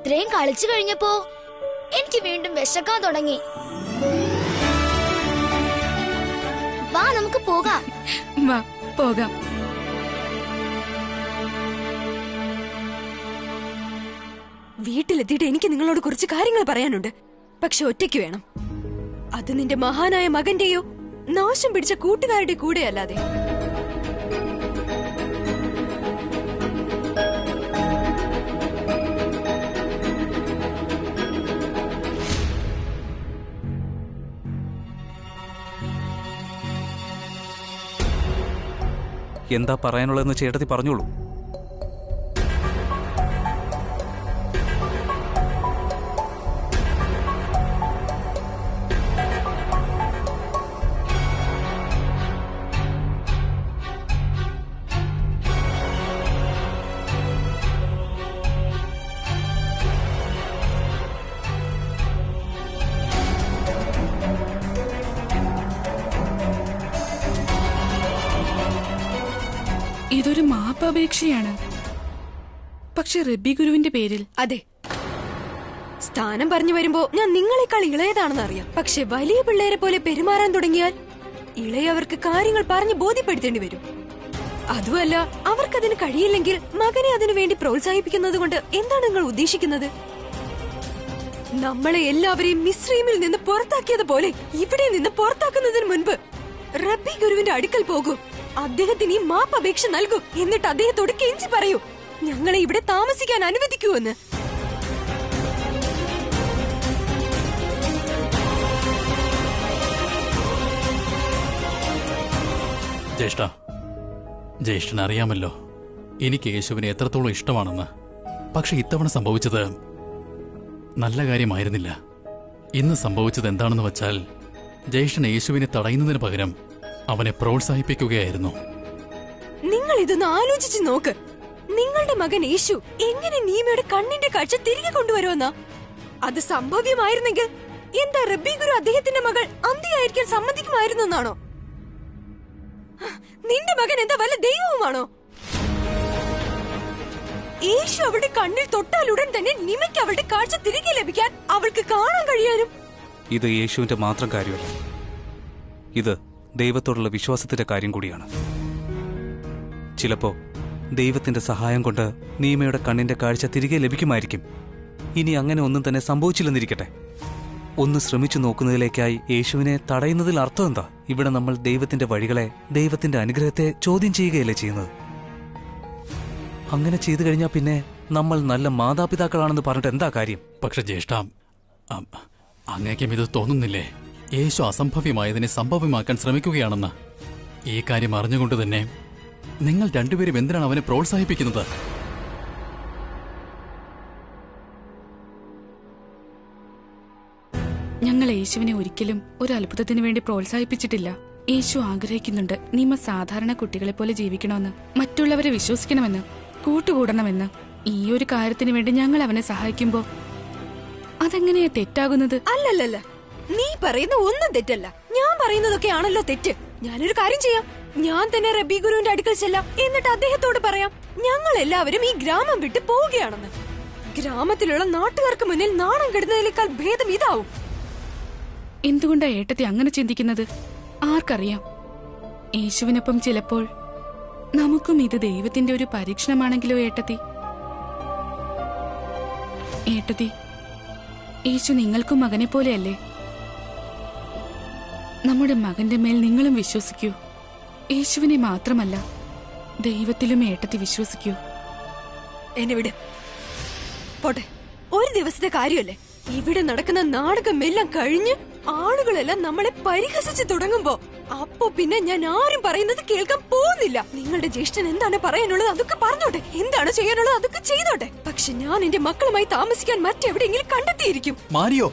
ഇത്രയും കളിച്ചു കഴിഞ്ഞപ്പോ എനിക്ക് വീണ്ടും വിശക്കാൻ തുടങ്ങി. വാ നമുക്ക് പോകാം. വാ പോകാം. വീട്ടിലെത്തിയിട്ട് എനിക്ക് നിങ്ങളോട് കുറച്ച് കാര്യങ്ങൾ പറയാനുണ്ട്. പക്ഷെ ഒറ്റയ്ക്ക് വേണം. അത് നിന്റെ മഹാനായ മകന്റെയോ നാശം പിടിച്ച കൂട്ടുകാരുടെ കൂടെ അല്ലാതെ. എന്താ പറയാനുള്ളതെന്ന് ചേട്ടത്തി പറഞ്ഞോളൂ. ഇതൊരു മാപ്പപേക്ഷയാണ്. പക്ഷെ റബ്ബി ഗുരുവിന്റെ പേരിൽ. അതെ, സ്ഥാനം പറഞ്ഞു വരുമ്പോ ഞാൻ നിങ്ങളെക്കാൾ ഇളയതാണെന്ന് അറിയാം. പക്ഷെ വലിയ പിള്ളേരെ പോലെ പെരുമാറാൻ തുടങ്ങിയാൽ ഇളയവർക്ക് കാര്യങ്ങൾ പറഞ്ഞ് ബോധ്യപ്പെടുത്തേണ്ടി വരും. അതുമല്ല, അവർക്കതിന് കഴിയില്ലെങ്കിൽ മകനെ അതിനു വേണ്ടി പ്രോത്സാഹിപ്പിക്കുന്നത് കൊണ്ട് എന്താണ് നിങ്ങൾ ഉദ്ദേശിക്കുന്നത്? നമ്മളെ എല്ലാവരെയും മിസ്രൈമിൽ നിന്ന് പുറത്താക്കിയതുപോലെ ഇവിടെ നിന്ന് പുറത്താക്കുന്നതിന് മുൻപ് റബ്ബി ഗുരുവിന്റെ അടുക്കൽ പോകൂ. അദ്ദേഹത്തിന് ഈ മാപ്പപേക്ഷ നൽകൂ. എന്നിട്ട് അദ്ദേഹത്തോട് കെഞ്ചി പറയൂ, ഞങ്ങളെ ഇവിടെ താമസിക്കാൻ അനുവദിക്കൂവെന്ന്. ജ്യേഷ്ഠൻ അറിയാമല്ലോ എനിക്ക് യേശുവിനെ എത്രത്തോളം ഇഷ്ടമാണെന്ന്. പക്ഷെ ഇത്തവണ സംഭവിച്ചത് നല്ല കാര്യമായിരുന്നില്ല. ഇന്ന് സംഭവിച്ചത് എന്താണെന്ന് വച്ചാൽ ജ്യേഷ്ഠൻ യേശുവിനെ തടയുന്നതിന് പകരം അവനെ പ്രോത്സാഹിപ്പിക്കുകയായിരുന്നു. നിങ്ങൾ ഇതൊന്ന് ആലോചിച്ച് നോക്ക്. നിങ്ങളുടെ മകൻ യേശു എങ്ങനെ നീമയുടെ കണ്ണിന്റെ കാഴ്ച തിരികെ കൊണ്ടുവരുമെന്നാ? അത് സംഭവ്യമായിരുന്നെങ്കിൽ എന്താ റബ്ബി ഗുരു അദ്ദേഹത്തിന്റെ മകൾ അന്തിയായിരിക്കാൻ സമ്മതിക്കുമായിരുന്നു എന്നാണോ? നിന്റെ മകൻ എന്താ വല്ല ദൈവവുമാണോ? യേശു അവളുടെ കണ്ണിൽ തൊട്ടാലുടൻ തന്നെ നിമയ്ക്ക് അവളുടെ കാഴ്ച തിരികെ ലഭിക്കാൻ അവൾക്ക് കാണാൻ കഴിയാനും. ഇത് യേശുവിന്റെ മാത്രം കാര്യമല്ല, ഇത് ദൈവത്തോടുള്ള വിശ്വാസത്തിന്റെ കാര്യം കൂടിയാണ്. ചിലപ്പോ ദൈവത്തിന്റെ സഹായം കൊണ്ട് നീമയുടെ കണ്ണിന്റെ കാഴ്ച തിരികെ ലഭിക്കുമായിരിക്കും. ഇനി അങ്ങനെ ഒന്നും തന്നെ സംഭവിച്ചില്ലെന്നിരിക്കട്ടെ, ഒന്ന് ശ്രമിച്ചു നോക്കുന്നതിലേക്കായി യേശുവിനെ തടയുന്നതിൽ അർത്ഥം എന്താ? ഇവിടെ നമ്മൾ ദൈവത്തിന്റെ വഴികളെ, ദൈവത്തിന്റെ അനുഗ്രഹത്തെ ചോദ്യം ചെയ്യുകയല്ലേ ചെയ്യുന്നത്. അങ്ങനെ ചെയ്തു കഴിഞ്ഞാൽ പിന്നെ നമ്മൾ നല്ല മാതാപിതാക്കളാണെന്ന് പറഞ്ഞിട്ട് എന്താ കാര്യം? പക്ഷെ ജ്യേഷ്ഠ, അങ്ങേക്കും ഇത് തോന്നുന്നില്ലേ യേശു അസംഭവ്യമായതിനെ സംഭവ്യമാക്കാൻ ശ്രമിക്കുകയാണെന്ന്? ഈ കാര്യം അറിഞ്ഞുകൊണ്ട് തന്നെ നിങ്ങൾ രണ്ടുപേരും എന്തിനാണ് അവനെ പ്രോത്സാഹിപ്പിക്കുന്നത്? ഞങ്ങൾ യേശുവിനെ ഒരിക്കലും ഒരു അത്ഭുതത്തിന് വേണ്ടി പ്രോത്സാഹിപ്പിച്ചിട്ടില്ല. യേശു ആഗ്രഹിക്കുന്നുണ്ട് നീമ സാധാരണ കുട്ടികളെ പോലെ ജീവിക്കണമെന്ന്, മറ്റുള്ളവരെ വിശ്വസിക്കണമെന്ന്, കൂട്ടുകൂടണമെന്ന്. ഈ ഒരു കാര്യത്തിന് വേണ്ടി ഞങ്ങൾ അവനെ സഹായിക്കുമ്പോ അതെങ്ങനെയാ തെറ്റാകുന്നത്? അല്ലല്ലല്ല, നീ പറയുന്ന ഒന്നും തെറ്റല്ല. ഞാൻ പറയുന്നതൊക്കെയാണല്ലോ തെറ്റ്. ഞാനൊരു കാര്യം ചെയ്യാം, ഞാൻ തന്നെ റബ്ബി ഗുരുവിന്റെ അടുക്കൽ ചെല്ലാം. എന്നിട്ട് അദ്ദേഹത്തോട് പറയാം, ഞങ്ങൾ എല്ലാവരും ഈ ഗ്രാമം വിട്ട് പോവുകയാണെന്ന്. ഗ്രാമത്തിലുള്ള നാട്ടുകാർക്ക് മുന്നിൽ നാണം കെടുന്നതിനേക്കാൾ ഭേദം ഇതാവും. എന്തുകൊണ്ടാ ഏട്ടത്തി അങ്ങനെ ചിന്തിക്കുന്നത്? ആർക്കറിയാം, യേശുവിനൊപ്പം ചിലപ്പോൾ നമുക്കും ഇത് ദൈവത്തിന്റെ ഒരു പരീക്ഷണമാണെങ്കിലോ ഏട്ടത്തി. ഏട്ടത്തി, യേശു നിങ്ങൾക്കും മകനെ പോലെയല്ലേ? നമ്മുടെ മകന്റെ മേൽ നിങ്ങളും വിശ്വസിക്കൂ. യേശുവിനെ മാത്രമല്ല, ദൈവത്തിലും ഏട്ടത്തി വിശ്വസിക്കൂ. എന്നെ വിട്, പോട്ടെ. ഒരു ദിവസത്തെ കാര്യമല്ലേ. ഇവിടെ നടക്കുന്ന നാടകമെല്ലാം കഴിഞ്ഞ് ആളുകളെല്ലാം നമ്മളെ പരിഹസിച്ച് തുടങ്ങുമ്പോ അപ്പോ പിന്നെ ഞാൻ ആരും പറയുന്നത് കേൾക്കാൻ പോകുന്നില്ല. നിങ്ങളുടെ ജ്യേഷ്ഠൻ എന്താണ് പറയാനുള്ളത് അതൊക്കെ പറഞ്ഞോട്ടെ, എന്താണ് ചെയ്യാനുള്ളത് അതൊക്കെ ചെയ്തോട്ടെ. പക്ഷെ ഞാൻ എന്റെ മക്കളുമായി താമസിക്കാൻ മറ്റെവിടെയെങ്കിലും കണ്ടെത്തിയിരിക്കും. മാരിയോ,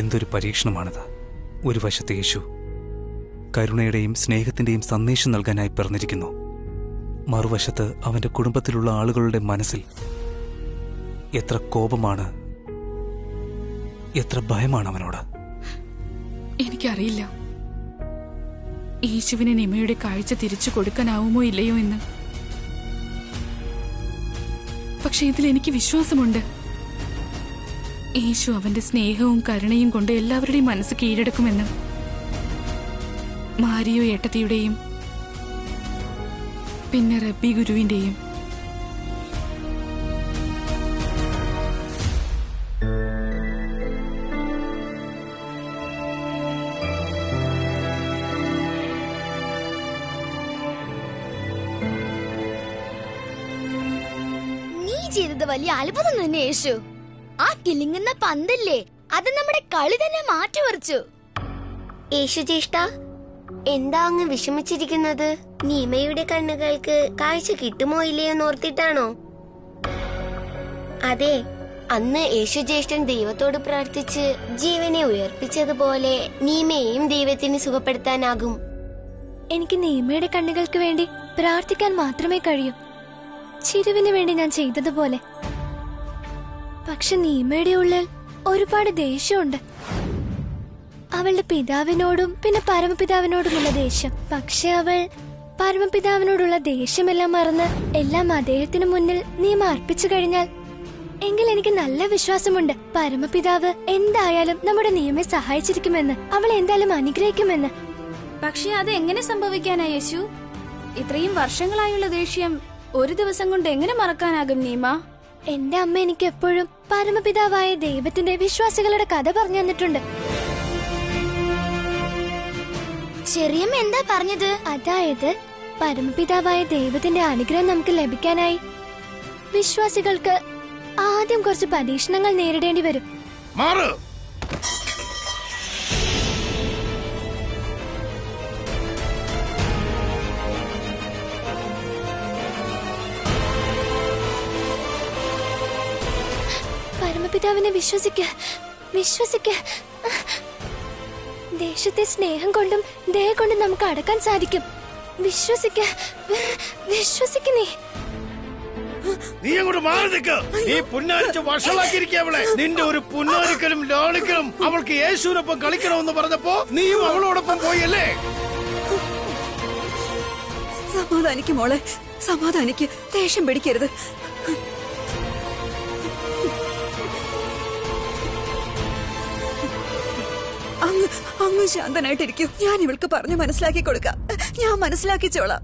എന്തൊരു പരീക്ഷണമാണിത്. ഒരു വശത്ത് യേശു കരുണയുടെയും സ്നേഹത്തിന്റെയും സന്ദേശം നൽകാനായി പിറന്നിരിക്കുന്നു. മറുവശത്ത് അവന്റെ കുടുംബത്തിലുള്ള ആളുകളുടെ മനസ്സിൽ എത്ര കോപമാണ്, എത്ര ഭയമാണ് അവനോട്. എനിക്കറിയില്ല യേശുവിന് നിമയുടെ കാഴ്ച തിരിച്ചു കൊടുക്കാനാവുമോ ഇല്ലയോ എന്ന്. പക്ഷെ ഇതിൽ എനിക്ക് വിശ്വാസമുണ്ട്. യേശു അവന്റെ സ്നേഹവും കരുണയും കൊണ്ട് എല്ലാവരുടെയും മനസ്സ് കീഴടക്കുമെന്ന്. മാരിയോ ഏട്ടത്തിയുടെയും പിന്നെ റബ്ബി ഗുരുവിന്റെയും. നീ ചെയ്തത് വലിയ അത്ഭുതം തന്നെ യേശു. ആ കിലുങ്ങുന്ന പന്തല്ലേ, അത് നമ്മുടെ കളി തന്നെ മാറ്റിമറിച്ചു. യേശു ജ്യേഷ്ഠ, എന്താ അങ്ങ് വിഷമിച്ചിരിക്കുന്നത്? നീമയുടെ കണ്ണുകൾക്ക് കാഴ്ച കിട്ടുമോ ഇല്ലയോ ഓർത്തിട്ടാണോ? അതെ, അന്ന് യേശു ജ്യേഷ്ഠൻ ദൈവത്തോട് പ്രാർത്ഥിച്ച് ജീവനെ ഉയർപ്പിച്ചതുപോലെ നീമയെയും ദൈവത്തിന് സുഖപ്പെടുത്താനാകും. എനിക്ക് നീമയുടെ കണ്ണുകൾക്ക് വേണ്ടി പ്രാർത്ഥിക്കാൻ മാത്രമേ കഴിയൂ, ചിരുവിന് വേണ്ടി ഞാൻ ചെയ്തതുപോലെ. പക്ഷെ നീമയുടെ ഉള്ളിൽ ഒരുപാട് ദേഷ്യമുണ്ട്. അവളുടെ പിതാവിനോടും പിന്നെ പരമപിതാവിനോടുമുള്ള ദേഷ്യം. പക്ഷെ അവൾ പരമപിതാവിനോടുള്ള ദേഷ്യമെല്ലാം മറന്ന് എല്ലാം അദ്ദേഹത്തിന് മുന്നിൽ നീമ അർപ്പിച്ചു കഴിഞ്ഞാൽ എങ്കിൽ എനിക്ക് നല്ല വിശ്വാസമുണ്ട് പരമപിതാവ് എന്തായാലും നമ്മുടെ നിയമയെ സഹായിച്ചിരിക്കുമെന്ന്, അവൾ എന്തായാലും അനുഗ്രഹിക്കുമെന്ന്. പക്ഷെ അത് എങ്ങനെ സംഭവിക്കാനാ യേശു? ഇത്രയും വർഷങ്ങളായുള്ള ദേഷ്യം ഒരു ദിവസം കൊണ്ട് എങ്ങനെ മറക്കാനാകും നീമ? എന്റെ അമ്മ എനിക്ക് എപ്പോഴും പരമപിതാവായ ദൈവത്തിന്റെ വിശ്വാസികളുടെ കഥ പറഞ്ഞു തന്നിട്ടുണ്ട്. ചെറിയമ്മ എന്താ പറഞ്ഞത്? അതായത് പരമപിതാവായ ദൈവത്തിന്റെ അനുഗ്രഹം നമുക്ക് ലഭിക്കാനായി വിശ്വാസികൾക്ക് ആദ്യം കുറച്ച് പരീക്ഷണങ്ങൾ നേരിടേണ്ടി വരും. പരമപിതാവിനെ വിശ്വസിക്ക. ദേശത്തെ സ്നേഹം കൊണ്ടും ദയ കൊണ്ടും നമുക്ക് അടക്കാൻ സാധിക്കും. വിശ്വസിക്ക നീ അങ്ങോട്ട് മാറി നിൽക്ക്. നീ പുന്നാരിച്ച് വഷളാക്കിയിരിക്കവളെ. നിന്റെ ഒരു പുന്നാരിക്കലും ലാളിക്കലും അവൾക്ക് യേശുവിനൊപ്പം കളിക്കണമെന്ന് പറഞ്ഞപ്പോ നീയും അവളോടൊപ്പം പോയല്ലേ? സമാധാനിക്ക് മോളെ, സമാധാനിക്ക്. ദേഷ്യം പിടിക്കരുത്. അങ്ങ് ശാന്തനായിട്ടിരിക്കും. ഞാൻ ഇവൾക്ക് പറഞ്ഞു മനസ്സിലാക്കി കൊടുക്കാം. ഞാൻ മനസ്സിലാക്കിച്ചോളാം.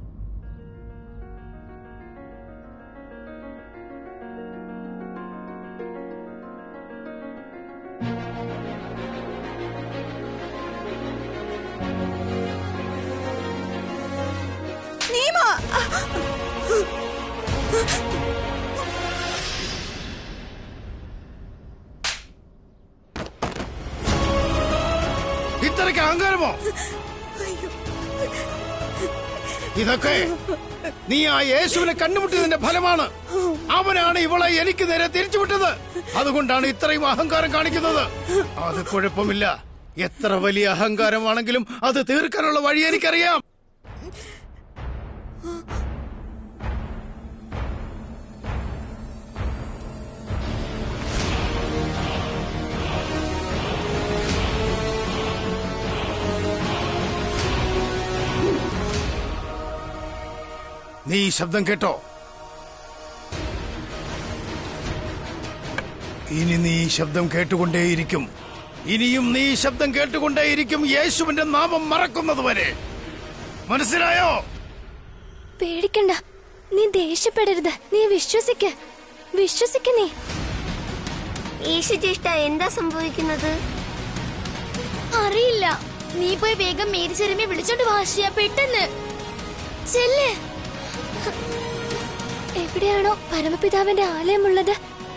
ഇത്രയ്ക്ക് അഹങ്കാരമോ? ഇതൊക്കെ നീ ആ യേശുവിനെ കണ്ടുമുട്ടിയതിന്റെ ഫലമാണ്. അവനാണ് ഇവളെ എനിക്ക് നേരെ തിരിച്ചുവിട്ടത്. അതുകൊണ്ടാണ് ഇത്രയും അഹങ്കാരം കാണിക്കുന്നത്. അത് കുഴപ്പമില്ല. എത്ര വലിയ അഹങ്കാരമാണെങ്കിലും അത് തീർക്കാനുള്ള വഴി എനിക്കറിയാം. നീ ഈ ശബ്ദം കേട്ടോ? ഇനി നീ ഈ ശബ്ദം കേട്ടുകൊണ്ടേയിരിക്കും. ഇനിയും നീ ഈ ശബ്ദം കേട്ടുകൊണ്ടേയിരിക്കും, യേശുവിന്റെ നാമം മറക്കുന്നതുവരെ. മനസ്സിലായോ? പേടിക്കണ്ട, നീ ദേഷ്യപ്പെടരുത്. നീ വിശ്വസിക്ക നീ. യേശു ജ്യേഷ്ഠ, എന്താ സംഭവിക്കുന്നത്? അറിയില്ല. നീ പോയി വേഗം മേരിച്ചെരുമയെ വിളിച്ചോണ്ട് വാശിയ പെട്ടെന്ന് ചെല്ല്. എവിടെയാണോ പരമപിതാവിന്റെ ആലയമുള്ളത്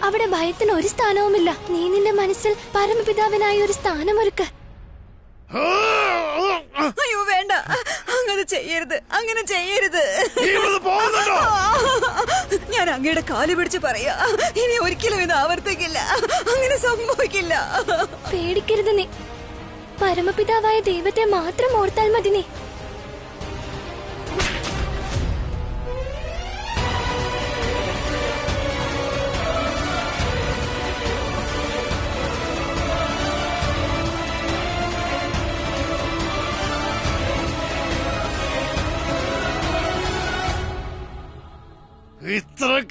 അവിടെ ഭയത്തിന് ഒരു സ്ഥാനവുമില്ല. നീ നിന്റെ മനസ്സിൽ പരമപിതാവിനായി ഒരു സ്ഥാനമൊരുക്ക്. അയ്യോ വേണ്ട, അങ്ങനെ ചെയ്യരുത്. ഞാൻ അങ്ങയുടെ കാല് പിടിച്ച് പറയാ, ഇനി ഒരിക്കലും ഇത് ആവർത്തിക്കില്ല. അങ്ങനെ സംഭവിക്കില്ല. പേടിക്കരുത് നീ. പരമപിതാവായ ദൈവത്തെ മാത്രം ഓർത്താൽ മതി നീ.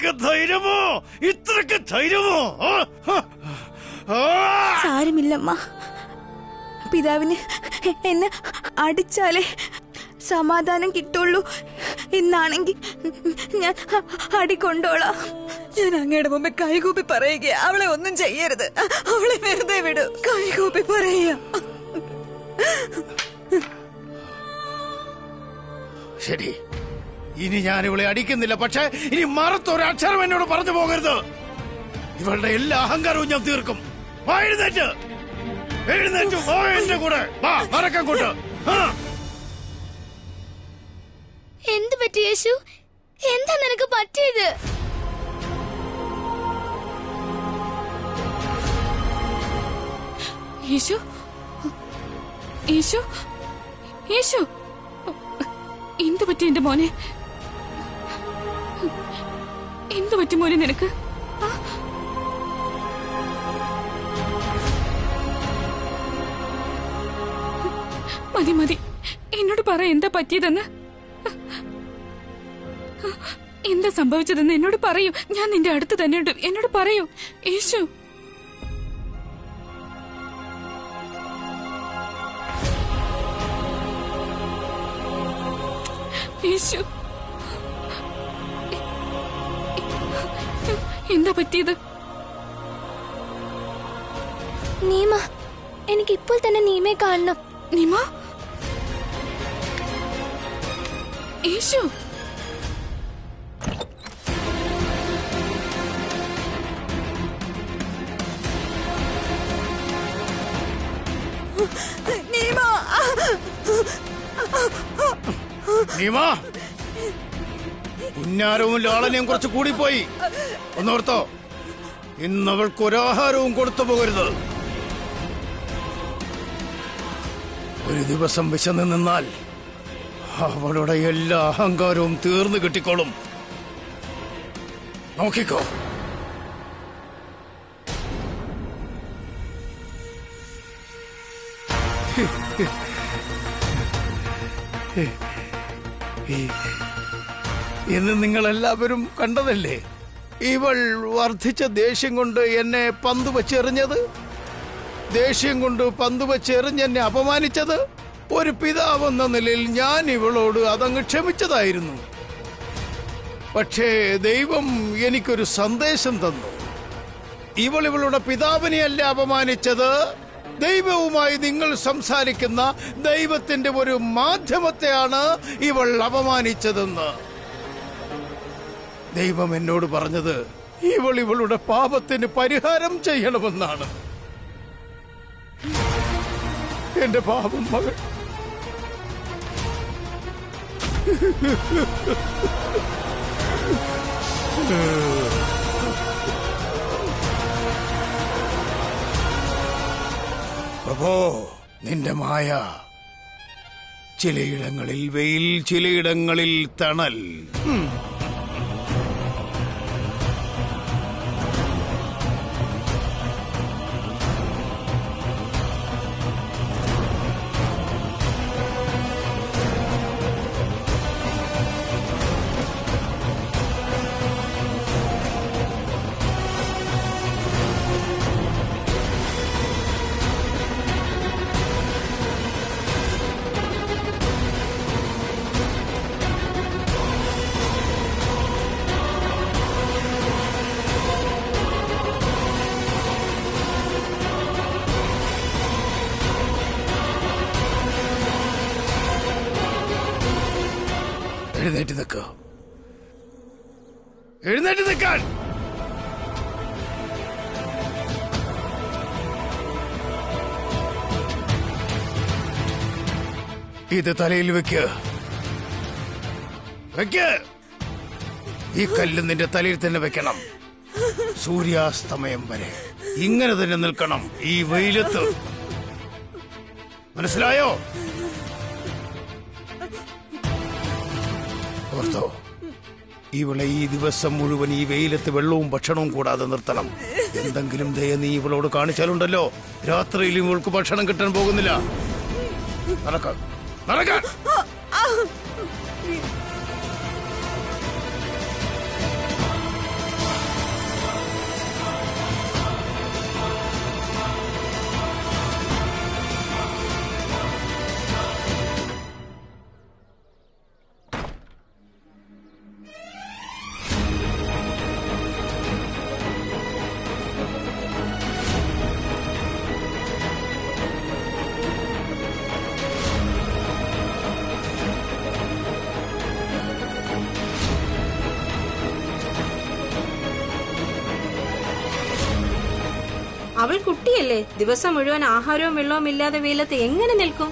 നിനക്ക് ധൈര്യമോ? ഇത്രക്ക് ധൈര്യമോ? സാരമില്ലമ്മ. പിതാവിന് എന്നെ അടിച്ചാലേ സമാധാനം കിട്ടുള്ളൂ എന്നാണെങ്കിൽ ഞാൻ അടികൊണ്ടോളാം. ഞാൻ അങ്ങയുടെ മുമ്പേ കൈകൂപ്പി പറയുക, അവളെ ഒന്നും ചെയ്യരുത്, അവളെ വെറുതെ വിടൂ. കൈകൂപ്പി പറയുക. ശരി, ഇനി ഞാൻ ഇവളെ അടിക്കുന്നില്ല. പക്ഷേ ഇനി മറത്തൊരക്ഷരം എന്നോട് പറഞ്ഞു പോകരുത്. ഇവളുടെ എല്ലാ അഹങ്കാരവും ഞാൻ തീർക്കും. വാ, എഴുന്നേറ്റ് എഴുന്നേറ്റു വാ എന്റെ കൂടെ. വാ, നടക്കാൻ കൊണ്ട്. എന്ത് പറ്റി യേശു? എന്താ നിനക്ക് പറ്റിയത്? യേശു, യേശു, യേശു, എന്തു പറ്റി എന്റെ മോനെ? എന്തു പറ്റി മോനെ നിനക്ക്? മതി മതി, എന്നോട് പറ എന്താ പറ്റിയതെന്ന്. എന്താ സംഭവിച്ചതെന്ന് എന്നോട് പറയൂ. ഞാൻ നിന്റെ അടുത്ത് തന്നെ ഉണ്ട്. എന്നോട് പറയൂ യേശു. യേശു, എന്താ പറ്റിയത്? നീമ, എനിക്കിപ്പോൾ തന്നെ നീമയെ കാണണം. നീമ? യേശു, നീമ, നീമ, ഉന്നാരവും ലാളനയും കുറച്ച് കൂടിപ്പോയി. ഒന്നോർത്തോ, ഇന്നവൾക്ക് ഒരാഹാരവും കൊടുത്തു പോകരുത്. ഒരു ദിവസം വിശന്ന് നിന്നാൽ അവളുടെ എല്ലാ അഹങ്കാരവും തീർന്നു കിട്ടിക്കോളും. നോക്കിക്കോ. ഇന്ന് നിങ്ങളെല്ലാവരും കണ്ടതല്ലേ ഇവൾ വർദ്ധിച്ച ദേഷ്യം കൊണ്ട് എന്നെ പന്ത് വെച്ചെറിഞ്ഞത്, ദേഷ്യം കൊണ്ട് പന്ത് വെച്ചെറിഞ്ഞെന്നെ അപമാനിച്ചത്. ഒരു പിതാവെന്ന നിലയിൽ ഞാൻ ഇവളോട് അതങ്ങ് ക്ഷമിച്ചതായിരുന്നു. പക്ഷേ ദൈവം എനിക്കൊരു സന്ദേശം തന്നു. ഇവളുടെ പിതാവിനെയല്ല അപമാനിച്ചത്, ദൈവവുമായി നിങ്ങൾ സംസാരിക്കുന്ന ദൈവത്തിന്റെ ഒരു മാധ്യമത്തെയാണ് ഇവൾ അപമാനിച്ചതെന്ന്. ദൈവം എന്നോട് പറഞ്ഞത് ഇവളുടെ പാപത്തിന് പരിഹാരം ചെയ്യണമെന്നാണ്. എന്റെ പാപം മകൾ. പ്രഭോ, നിന്റെ മായ. ചിലയിടങ്ങളിൽ വെയിൽ, ചിലയിടങ്ങളിൽ തണൽ. എഴുന്നേറ്റ് നിൽക്ക. എഴുന്നേറ്റ് നിൽക്കാൻ. ഇത് തലയിൽ വെക്ക്. ഈ കല്ല് നിന്റെ തലയിൽ തന്നെ വെക്കണം. സൂര്യാസ്തമയം വരെ ഇങ്ങനെ തന്നെ നിൽക്കണം ഈ വെയിലത്ത്. മനസ്സിലായോ? ഓർത്തോ, ഇവളെ ഈ ദിവസം മുഴുവൻ ഈ വെയിലത്ത് വെള്ളവും ഭക്ഷണവും കൂടാതെ നിർത്തണം. എന്തെങ്കിലും ദയ നീ ഇവളോട് കാണിച്ചാലുണ്ടല്ലോ, രാത്രിയിൽ ഇവൾക്ക് ഭക്ഷണം കിട്ടാൻ പോകുന്നില്ല. നടക്കാൻ. അവൾ കുട്ടിയല്ലേ, ദിവസം മുഴുവൻ ആഹാരവും വെള്ളവും ഇല്ലാതെ വെയിലത്ത് എങ്ങനെ നിൽക്കും?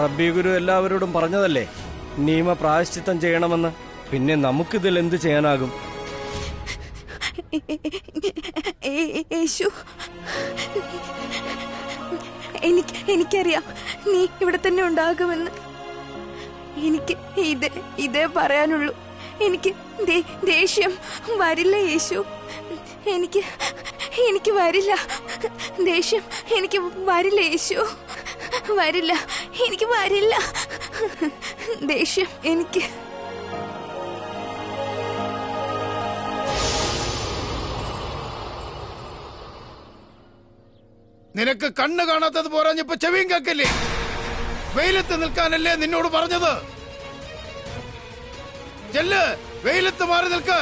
റബ്ബി ഗുരു എല്ലാവരോടും പറഞ്ഞതല്ലേ നീമ പ്രായശ്ചിത്തം ചെയ്യണമെന്ന്. പിന്നെ നമുക്കിതിൽ എന്ത് ചെയ്യാനാകും? യേശു, എനിക്കറിയാം നീ ഇവിടെ തന്നെ ഉണ്ടാകുമെന്ന്. എനിക്ക് ഇതേ പറയാനുള്ളൂ. എനിക്ക് ദേഷ്യം വരില്ല യേശു. എനിക്ക് വരില്ല ദേഷ്യം. എനിക്ക് വരില്ല യേശു, വരില്ല. എനിക്ക് വരില്ല ദേഷ്യം. എനിക്ക് നിനക്ക് കണ്ണ് കാണാത്തത് പോരാഞ്ഞിപ്പോ ചെവിയും കേക്കില്ലേ? വെയിലത്ത് നിൽക്കാനല്ലേ നിന്നോട് പറഞ്ഞത്? ചെല്ല്, വെയിലത്ത് മാറി നിൽക്ക്.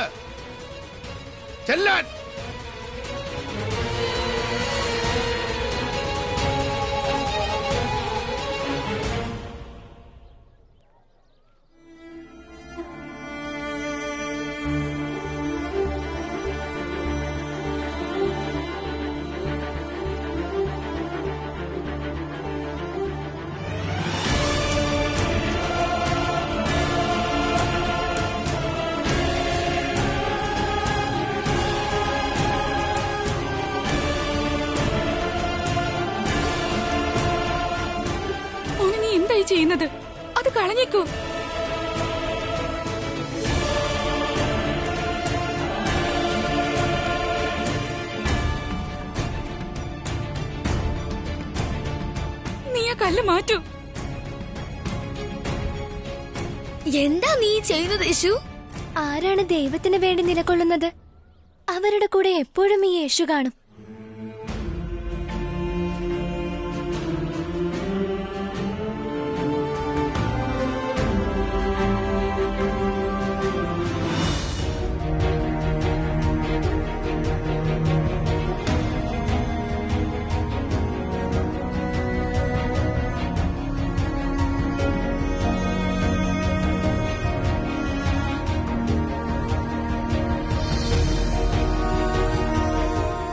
ചെല്ലാൻ. ചെയ്യുന്നത് അത് കളഞ്ഞേക്കൂ. നീ ആ കല്ല് മാറ്റൂ. എന്താ നീ ചെയ്യുന്നത് യേശു? ആരാണ് ദൈവത്തിന് വേണ്ടി നിലകൊള്ളുന്നത് അവരുടെ കൂടെ എപ്പോഴും ഈ യേശു കാണും.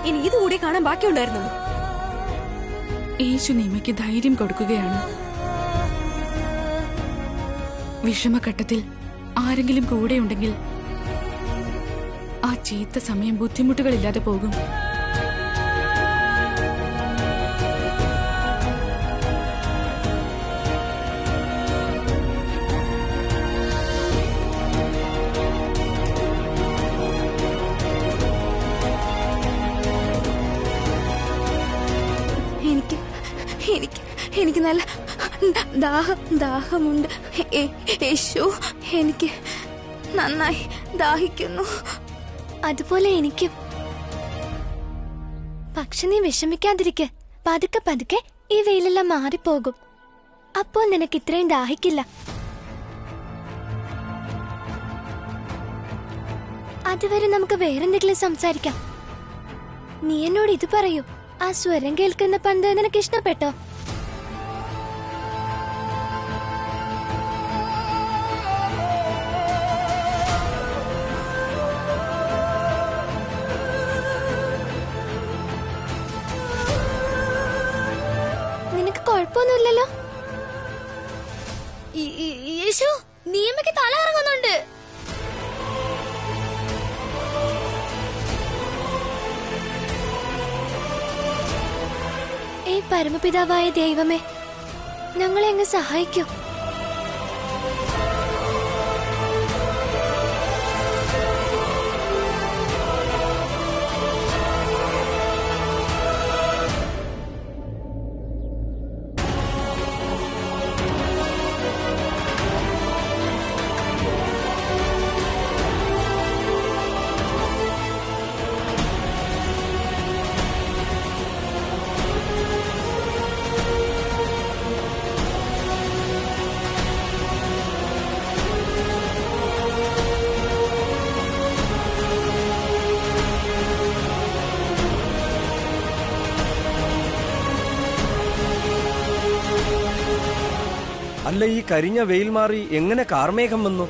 ഇനി ഇതുകൂടി കാണാൻ ബാക്കിയുണ്ടായിരുന്നു. യേശു നീമയ്ക്ക് ധൈര്യം കൊടുക്കുകയാണ്. വിഷമഘട്ടത്തിൽ ആരെങ്കിലും കൂടെയുണ്ടെങ്കിൽ ആ ചീത്ത സമയം ബുദ്ധിമുട്ടുകളില്ലാതെ പോകും. എനിക്ക് നല്ല ദാഹമുണ്ട് യേശു. എനിക്ക് നന്നായി ദാഹിക്കുന്നു. അതുപോലെ എനിക്കും. പക്ഷെ നീ വിഷമിക്കാതിരിക്കെ. പതുക്കെ പതുക്കെ ഈ വെയിലെല്ലാം മാറിപ്പോകും. അപ്പോൾ നിനക്ക് ഇത്രയും ദാഹിക്കില്ല. അതുവരെ നമുക്ക് വേറെന്തെങ്കിലും സംസാരിക്കാം. നീ എന്നോട് ഇത് പറയൂ, ആ സ്വരം കേൾക്കുന്ന പന്ത് നിനക്ക് ഇഷ്ടപ്പെട്ടോ? നിനക്ക് കുഴപ്പമൊന്നുമില്ലല്ലോ? യേശു, നീമയ്ക്ക് തല ഇറങ്ങുന്നുണ്ട്. പരമപിതാവായ ദൈവമേ, ഞങ്ങളെ അങ്ങ് സഹായിക്കൂ. അല്ല, ഈ കരിഞ്ഞ വെയിൽ മാറി എങ്ങനെ കാർമേഘം വന്നു?